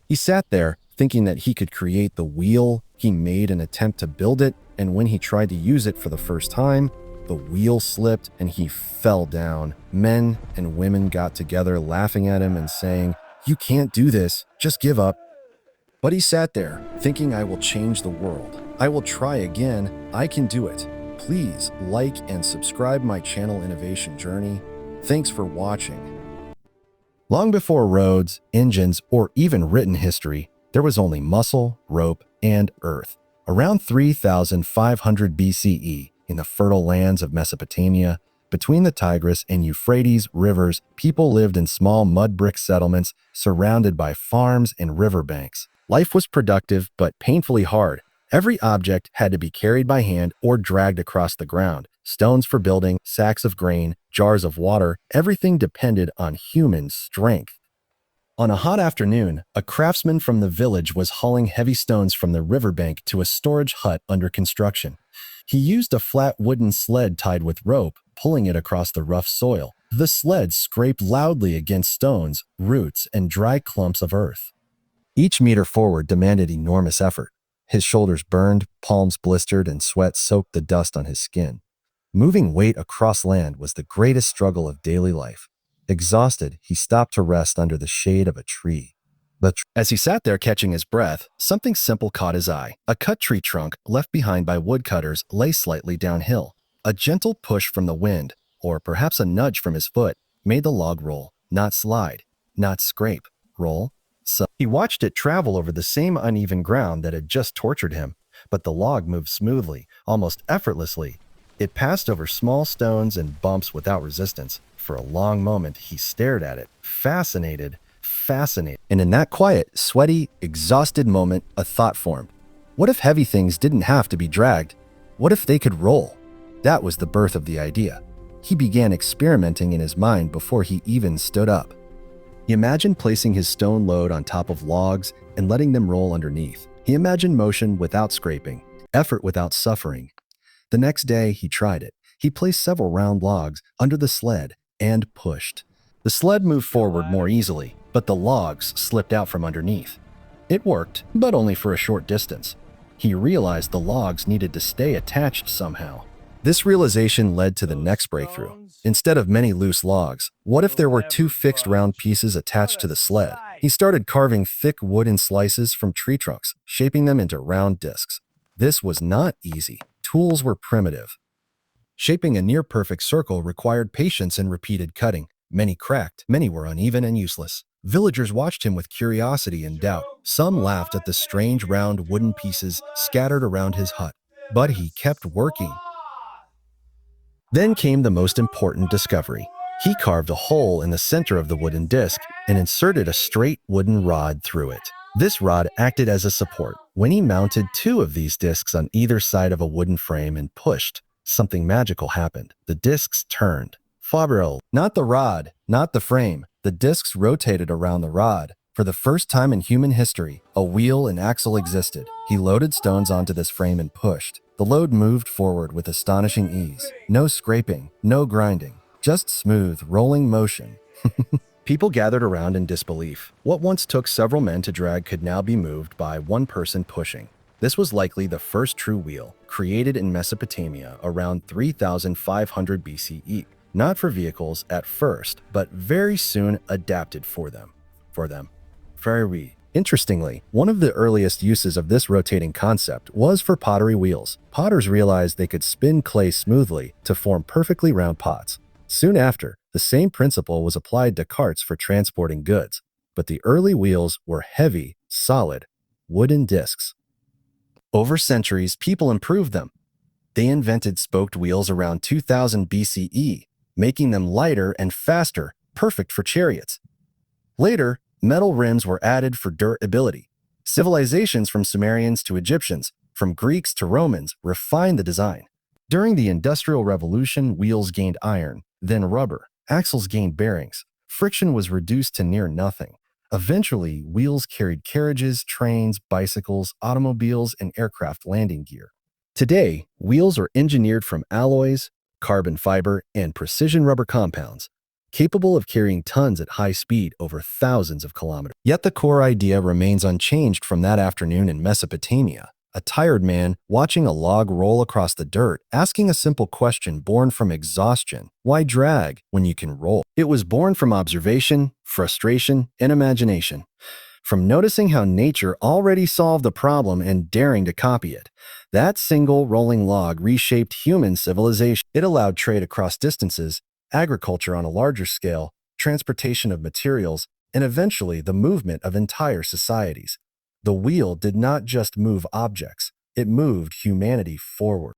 He sat there, thinking that he could create the wheel. He made an attempt to build it, and when he tried to use it for the first time, the wheel slipped and he fell down. Men and women got together, laughing at him and saying, "You can't do this, just give up." But he sat there, thinking, "I will change the world. I will try again. I can do it." Please like and subscribe my channel Innovation Journey. Thanks for watching. Long before roads, engines, or even written history, there was only muscle, rope, and earth. Around 3500 BCE, in the fertile lands of Mesopotamia, between the Tigris and Euphrates rivers, people lived in small mud brick settlements surrounded by farms and riverbanks. Life was productive but painfully hard. Every object had to be carried by hand or dragged across the ground. Stones for building, sacks of grain, jars of water, everything depended on human strength. On a hot afternoon, a craftsman from the village was hauling heavy stones from the riverbank to a storage hut under construction. He used a flat wooden sled tied with rope, pulling it across the rough soil. The sled scraped loudly against stones, roots, and dry clumps of earth. Each meter forward demanded enormous effort. His shoulders burned, palms blistered, and sweat soaked the dust on his skin. Moving weight across land was the greatest struggle of daily life. Exhausted, he stopped to rest under the shade of a tree. As he sat there catching his breath, something simple caught his eye. A cut tree trunk left behind by woodcutters lay slightly downhill. A gentle push from the wind, or perhaps a nudge from his foot, made the log roll, not slide, not scrape, roll. So he watched it travel over the same uneven ground that had just tortured him, but the log moved smoothly, almost effortlessly. It passed over small stones and bumps without resistance. For a long moment, he stared at it, fascinated. And in that quiet, sweaty, exhausted moment, a thought formed. What if heavy things didn't have to be dragged? What if they could roll? That was the birth of the idea. He began experimenting in his mind before he even stood up. He imagined placing his stone load on top of logs and letting them roll underneath. He imagined motion without scraping, effort without suffering. The next day, he tried it. He placed several round logs under the sled and pushed. The sled moved forward more easily, but the logs slipped out from underneath. It worked, but only for a short distance. He realized the logs needed to stay attached somehow. This realization led to the next breakthrough. Instead of many loose logs, what if there were two fixed round pieces attached to the sled? He started carving thick wooden slices from tree trunks, shaping them into round discs. This was not easy. Tools were primitive. Shaping a near-perfect circle required patience and repeated cutting. Many cracked, many were uneven and useless. Villagers watched him with curiosity and doubt. Some laughed at the strange round wooden pieces scattered around his hut, but he kept working. Then came the most important discovery. He carved a hole in the center of the wooden disc and inserted a straight wooden rod through it. This rod acted as a support. When he mounted two of these discs on either side of a wooden frame and pushed, something magical happened. The discs turned. Fabril, not the rod, not the frame. The discs rotated around the rod. For the first time in human history, a wheel and axle existed. He loaded stones onto this frame and pushed. The load moved forward with astonishing ease. No scraping, no grinding, just smooth, rolling motion. People gathered around in disbelief. What once took several men to drag could now be moved by one person pushing. This was likely the first true wheel, created in Mesopotamia around 3500 BCE. Not for vehicles at first, but very soon adapted for them. Very. Interestingly, one of the earliest uses of this rotating concept was for pottery wheels. Potters realized they could spin clay smoothly to form perfectly round pots. Soon after, the same principle was applied to carts for transporting goods, but the early wheels were heavy, solid, wooden discs. Over centuries, people improved them. They invented spoked wheels around 2000 BCE, making them lighter and faster, perfect for chariots. Later, metal rims were added for durability. Civilizations from Sumerians to Egyptians, from Greeks to Romans, refined the design. During the Industrial Revolution, wheels gained iron, then rubber. Axles gained bearings. Friction was reduced to near nothing. Eventually, wheels carried carriages, trains, bicycles, automobiles, and aircraft landing gear. Today, wheels are engineered from alloys, carbon fiber, and precision rubber compounds. capable of carrying tons at high speed over thousands of kilometers. Yet the core idea remains unchanged from that afternoon in Mesopotamia. A tired man watching a log roll across the dirt, asking a simple question born from exhaustion. Why drag when you can roll? It was born from observation, frustration, and imagination. From noticing how nature already solved the problem and daring to copy it. That single rolling log reshaped human civilization. It allowed trade across distances, agriculture on a larger scale, transportation of materials, and eventually the movement of entire societies. The wheel did not just move objects, it moved humanity forward.